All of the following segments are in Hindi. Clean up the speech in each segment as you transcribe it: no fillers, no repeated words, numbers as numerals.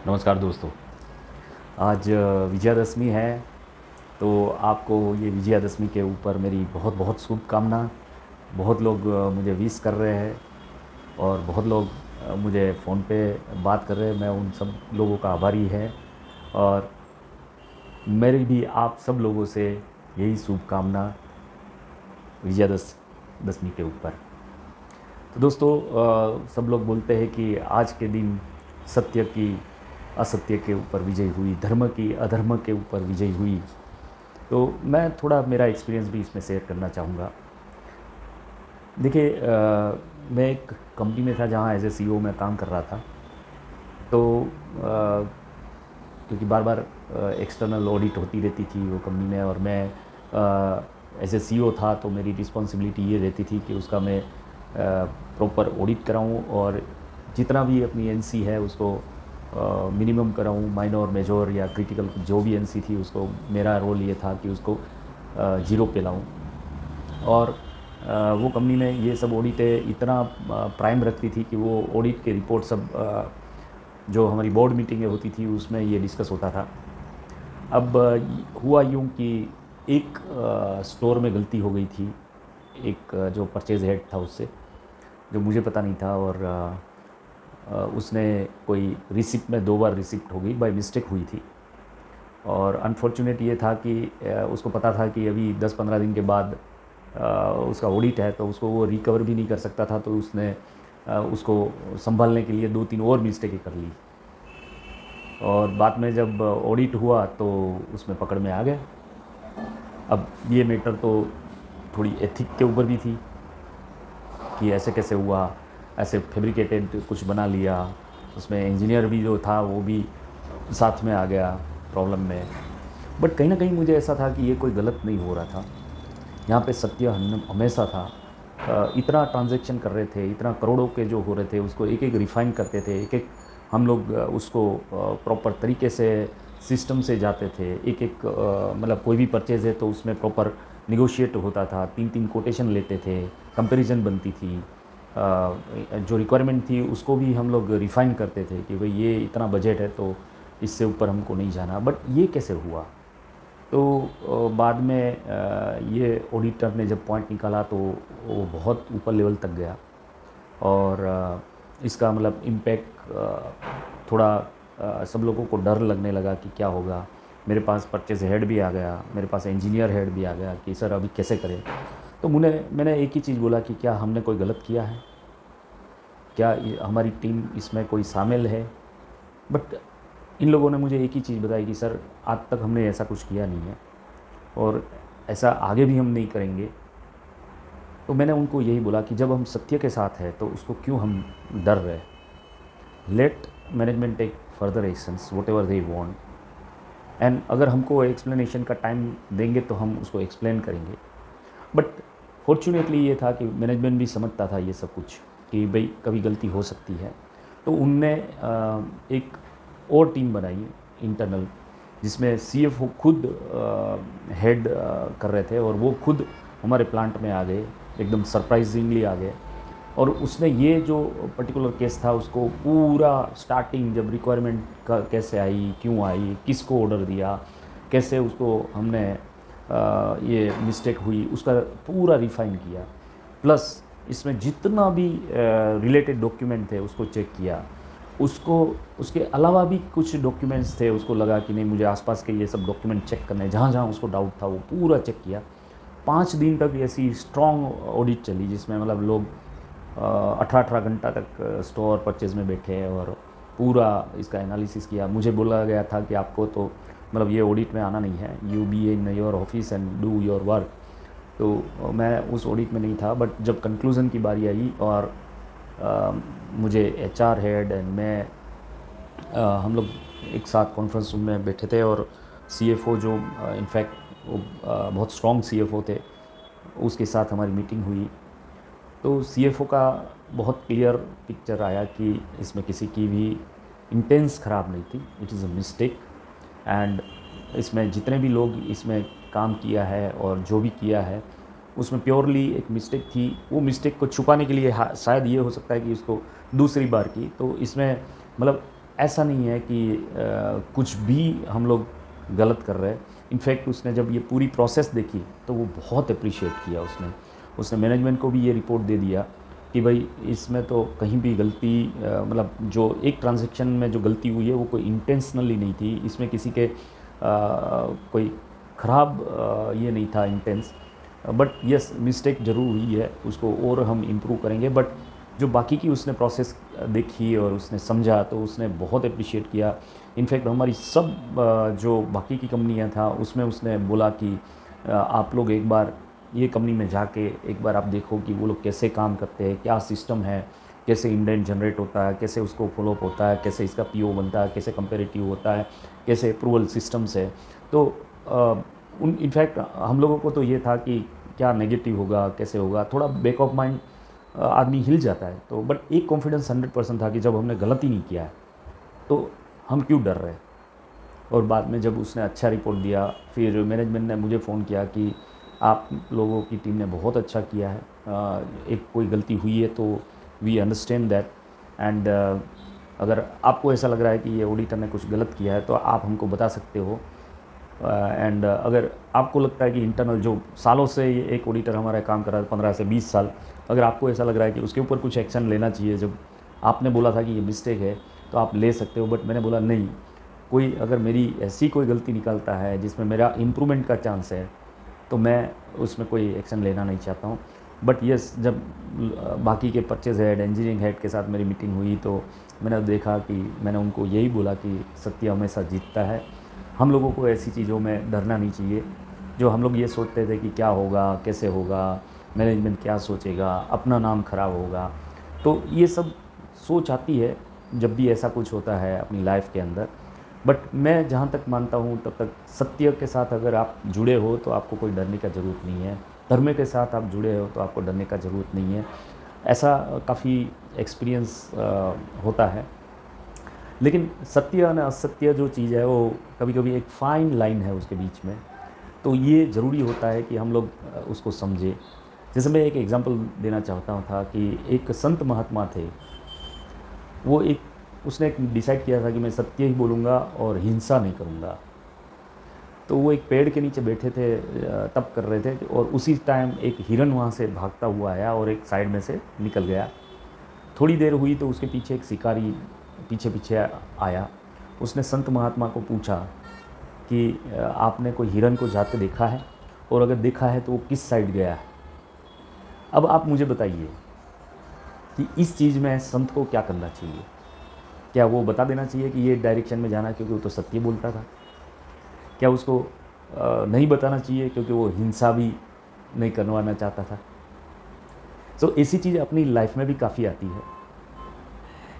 नमस्कार दोस्तों। आज विजयादशमी है, तो आपको ये विजयादशमी के ऊपर मेरी बहुत बहुत शुभकामना। बहुत लोग मुझे विश कर रहे हैं और बहुत लोग मुझे फ़ोन पे बात कर रहे हैं। मैं उन सब लोगों का आभारी है और मेरी भी आप सब लोगों से यही शुभकामना विजयादशमी के ऊपर। तो दोस्तों, सब लोग बोलते हैं कि आज के दिन सत्य की असत्य के ऊपर विजय हुई, धर्म की अधर्म के ऊपर विजय हुई। तो मैं थोड़ा मेरा एक्सपीरियंस भी इसमें शेयर करना चाहूँगा। देखिए, मैं एक कंपनी में था जहाँ एज ए सीईओ मैं काम कर रहा था। तो क्योंकि बार बार एक्सटर्नल ऑडिट होती रहती थी वो कंपनी में, और मैं एज ए सीईओ था, तो मेरी रिस्पॉन्सिबिलिटी ये रहती थी कि उसका मैं प्रॉपर ऑडिट कराऊँ और जितना भी अपनी एनसी है उसको मिनिमम कराऊँ। माइनर, मेजर या क्रिटिकल जो भी एनसी थी उसको, मेरा रोल ये था कि उसको जीरो पे लाऊँ। और वो कंपनी में ये सब ऑडिटें इतना प्राइम रखती थी कि वो ऑडिट के रिपोर्ट सब जो हमारी बोर्ड मीटिंगें होती थी उसमें ये डिस्कस होता था। अब हुआ यूँ कि एक स्टोर में गलती हो गई थी, एक जो परचेज़ हेड था उससे, जो मुझे पता नहीं था। और उसने कोई रिसिप्ट में 2 बार रिसिप्ट हो गई, बाय मिस्टेक हुई थी। और अनफॉर्चुनेट ये था कि उसको पता था कि अभी 10-15 दिन के बाद उसका ऑडिट है, तो उसको वो रिकवर भी नहीं कर सकता था। तो उसने उसको संभालने के लिए 2-3 और मिस्टेकें कर ली। और बाद में जब ऑडिट हुआ तो उसमें पकड़ में आ गया। अब ये मैटर तो थोड़ी एथिक के ऊपर भी थी कि ऐसे कैसे हुआ, ऐसे फैब्रिकेटेड कुछ बना लिया। उसमें इंजीनियर भी जो था वो भी साथ में आ गया प्रॉब्लम में। बट कहीं ना कहीं मुझे ऐसा था कि ये कोई गलत नहीं हो रहा था, यहाँ पे सत्य हमेशा था। इतना ट्रांजैक्शन कर रहे थे, इतना करोड़ों के जो हो रहे थे उसको एक एक रिफ़ाइन करते थे, एक एक हम लोग उसको प्रॉपर तरीके से सिस्टम से जाते थे। एक एक मतलब कोई भी परचेज़ है तो उसमें प्रॉपर निगोशिएट होता था, 3-3 कोटेशन लेते थे, कंपैरिजन बनती थी। जो रिक्वायरमेंट थी उसको भी हम लोग रिफ़ाइन करते थे कि भाई ये इतना बजट है तो इससे ऊपर हमको नहीं जाना। बट ये कैसे हुआ? तो बाद में ये ऑडिटर ने जब पॉइंट निकाला तो वो बहुत ऊपर लेवल तक गया। और इसका मतलब इम्पैक्ट थोड़ा सब लोगों को डर लगने लगा कि क्या होगा। मेरे पास परचेज़ हेड भी आ गया, मेरे पास इंजीनियर हेड भी आ गया कि सर अभी कैसे करें। तो मैंने एक ही चीज़ बोला कि क्या हमने कोई गलत किया है, क्या हमारी टीम इसमें कोई शामिल है। बट इन लोगों ने मुझे एक ही चीज़ बताई कि सर आज तक हमने ऐसा कुछ किया नहीं है और ऐसा आगे भी हम नहीं करेंगे। तो मैंने उनको यही बोला कि जब हम सत्य के साथ हैं तो उसको क्यों हम डर रहे। Let management take further actions whatever they want. And अगर हमको एक्सप्लेनेशन का टाइम देंगे तो हम उसको एक्सप्लेन करेंगे। बट फॉर्चुनेटली ये था कि मैनेजमेंट भी समझता था ये सब कुछ, कि भाई कभी गलती हो सकती है। तो उनने एक और टीम बनाई इंटरनल, जिसमें सीएफओ खुद हेड कर रहे थे, और वो खुद हमारे प्लांट में आ गए, एकदम सरप्राइजिंगली आ गए। और उसने ये जो पर्टिकुलर केस था उसको पूरा स्टार्टिंग, जब रिक्वायरमेंट का कैसे आई, क्यों आई, किसको ऑर्डर दिया, कैसे उसको हमने ये मिस्टेक हुई, उसका पूरा रिफ़ाइन किया। प्लस इसमें जितना भी रिलेटेड डॉक्यूमेंट थे उसको चेक किया। उसको उसके अलावा भी कुछ डॉक्यूमेंट्स थे, उसको लगा कि नहीं मुझे आसपास के ये सब डॉक्यूमेंट चेक करने हैं, जहाँ जहाँ उसको डाउट था वो पूरा चेक किया। 5 दिन तक ऐसी स्ट्रॉन्ग ऑडिट चली, जिसमें मतलब लोग 18-18 घंटा तक स्टोर परचेज़ में बैठे और पूरा इसका एनालिसिस किया। मुझे बोला गया था कि आपको तो मतलब ये ऑडिट में आना नहीं है, you be in your office and do your work. तो मैं उस ऑडिट में नहीं था। बट जब कंक्लूज़न की बारी आई और मुझे एचआर हेड एंड मैं हम लोग एक साथ कॉन्फ्रेंस रूम में बैठे थे, और सीएफओ जो इनफैक्ट वो बहुत स्ट्रॉन्ग सीएफओ थे, उसके साथ हमारी मीटिंग हुई। तो सीएफओ का बहुत क्लियर पिक्चर आया कि इसमें किसी की भी इंटेंस ख़राब नहीं थी, it is a mistake. And इसमें जितने भी लोग इसमें काम किया है और जो भी किया है उसमें प्योरली एक मिस्टेक थी। वो मिस्टेक को छुपाने के लिए शायद ये हो सकता है कि इसको दूसरी बार की, तो इसमें मतलब ऐसा नहीं है कि कुछ भी हम लोग गलत कर रहे हैं। इनफैक्ट उसने जब ये पूरी प्रोसेस देखी तो वो बहुत अप्रिशिएट किया उसने। उसने मैनेजमेंट को भी ये रिपोर्ट दे दिया कि भाई इसमें तो कहीं भी गलती मतलब जो एक ट्रांजैक्शन में जो गलती हुई है वो कोई इंटेंशनली नहीं थी, इसमें किसी के कोई ख़राब ये नहीं था इंटेंस, बट यस मिस्टेक ज़रूर हुई है, उसको और हम इम्प्रूव करेंगे। बट जो बाकी की उसने प्रोसेस देखी और उसने समझा तो उसने बहुत अप्रिशिएट किया। इनफैक्ट हमारी सब जो बाकी की कंपनियां था उसमें उसने बोला कि आप लोग एक बार ये कंपनी में जाके एक बार आप देखो कि वो लोग कैसे काम करते हैं, क्या सिस्टम है, कैसे इंडेंट जनरेट होता है, कैसे उसको फॉलोअप होता है, कैसे इसका पीओ बनता है, कैसे कंपेरेटिव होता है, कैसे अप्रूवल सिस्टम्स है। तो उन इनफैक्ट हम लोगों को तो ये था कि क्या नेगेटिव होगा, कैसे होगा, थोड़ा बैक ऑफ माइंड आदमी हिल जाता है। तो बट एक कॉन्फिडेंस 100% था कि जब हमने गलती नहीं किया है तो हम क्यों डर रहे हैं। और बाद में जब उसने अच्छा रिपोर्ट दिया फिर मैनेजमेंट ने मुझे फ़ोन किया कि आप लोगों की टीम ने बहुत अच्छा किया है, एक कोई गलती हुई है तो वी अंडरस्टैंड दैट, एंड अगर आपको ऐसा लग रहा है कि ये ऑडिटर ने कुछ गलत किया है तो आप हमको बता सकते हो। एंड अगर आपको लगता है कि इंटरनल जो सालों से ये एक ऑडिटर हमारा काम कर रहा है 15 से 20 साल, अगर आपको ऐसा लग रहा है कि उसके ऊपर कुछ एक्शन लेना चाहिए, जब आपने बोला था कि ये मिस्टेक है तो आप ले सकते हो। बट मैंने बोला नहीं, कोई अगर मेरी ऐसी कोई गलती निकालता है जिसमें मेरा इम्प्रूवमेंट का चांस है तो मैं उसमें कोई एक्शन लेना नहीं चाहता हूँ। बट यस जब बाकी के परचेज हेड, इंजीनियरिंग हेड के साथ मेरी मीटिंग हुई तो मैंने देखा कि मैंने उनको यही बोला कि सत्य हमेशा जीतता है। हम लोगों को ऐसी चीज़ों में डरना नहीं चाहिए जो हम लोग ये सोचते थे कि क्या होगा, कैसे होगा, मैनेजमेंट क्या सोचेगा, अपना नाम खराब होगा। तो ये सब सोच आती है जब भी ऐसा कुछ होता है अपनी लाइफ के अंदर। बट मैं जहाँ तक मानता हूँ तब तक सत्य के साथ अगर आप जुड़े हो तो आपको कोई डरने का ज़रूरत नहीं है, धर्म के साथ आप जुड़े हो तो आपको डरने का ज़रूरत नहीं है। ऐसा काफ़ी एक्सपीरियंस होता है। लेकिन सत्य और असत्य जो चीज़ है वो कभी कभी एक फ़ाइन लाइन है उसके बीच में, तो ये ज़रूरी होता है कि हम लोग उसको समझें। जैसे मैं एक एग्ज़ाम्पल देना चाहता हूँ था कि एक संत महात्मा थे, वो एक उसने एक डिसाइड किया था कि मैं सत्य ही बोलूँगा और हिंसा नहीं करूँगा। तो वो एक पेड़ के नीचे बैठे थे, तप कर रहे थे, और उसी टाइम एक हिरन वहाँ से भागता हुआ आया और एक साइड में से निकल गया। थोड़ी देर हुई तो उसके पीछे एक शिकारी पीछे पीछे आया। उसने संत महात्मा को पूछा कि आपने कोई हिरन को जाते देखा है, और अगर देखा है तो वो किस साइड गया है। अब आप मुझे बताइए कि इस चीज़ में संत को क्या करना चाहिए। क्या वो बता देना चाहिए कि ये डायरेक्शन में जाना, क्योंकि वो तो सत्य बोलता था? क्या उसको नहीं बताना चाहिए क्योंकि वो हिंसा भी नहीं करवाना चाहता था? तो ऐसी चीज़ अपनी लाइफ में भी काफ़ी आती है।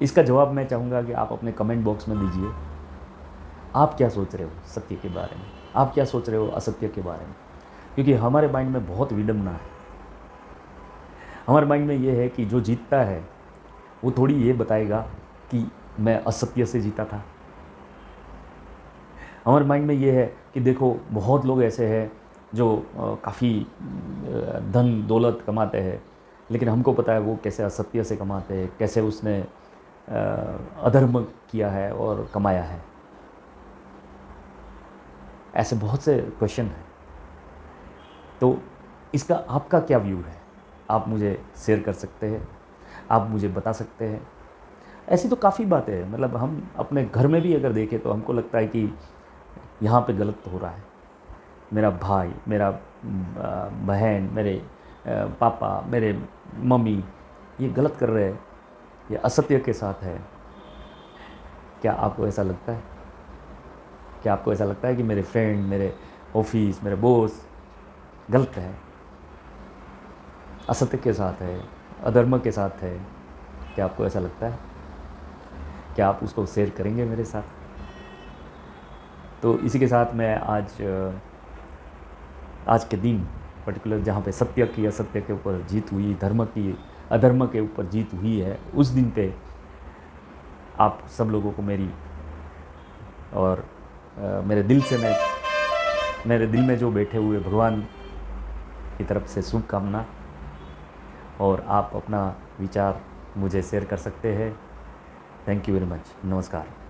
इसका जवाब मैं चाहूँगा कि आप अपने कमेंट बॉक्स में दीजिए। आप क्या सोच रहे हो सत्य के बारे में, आप क्या सोच रहे हो असत्य के बारे में? क्योंकि हमारे माइंड में बहुत विडंबना है। हमारे माइंड में ये है कि जो जीतता है वो थोड़ी ये बताएगा कि मैं असत्य से जीता था। हमारे माइंड में ये है कि देखो बहुत लोग ऐसे हैं जो काफ़ी धन दौलत कमाते हैं, लेकिन हमको पता है वो कैसे असत्य से कमाते हैं, कैसे उसने अधर्म किया है और कमाया है। ऐसे बहुत से क्वेश्चन हैं। तो इसका आपका क्या व्यू है? आप मुझे शेयर कर सकते हैं, आप मुझे बता सकते हैं। ऐसी तो काफ़ी बातें हैं, मतलब हम अपने घर में भी अगर देखें तो हमको लगता है कि यहाँ पे गलत हो रहा है। मेरा भाई, मेरा बहन, मेरे पापा, मेरे मम्मी ये गलत कर रहे हैं, ये असत्य के साथ है। क्या आपको ऐसा लगता है? क्या आपको ऐसा लगता है कि मेरे फ्रेंड, मेरे ऑफिस, मेरे बॉस गलत है, असत्य के साथ है, अधर्म के साथ है? क्या आपको ऐसा लगता है? क्या आप उसको शेयर करेंगे मेरे साथ? तो इसी के साथ मैं आज के दिन पर्टिकुलर जहाँ पे सत्य की असत्य के ऊपर जीत हुई, धर्म की अधर्म के ऊपर जीत हुई है, उस दिन पे आप सब लोगों को मेरी और मेरे दिल में जो बैठे हुए भगवान की तरफ से शुभकामना, और आप अपना विचार मुझे शेयर कर सकते हैं। Thank you very much. नमस्कार।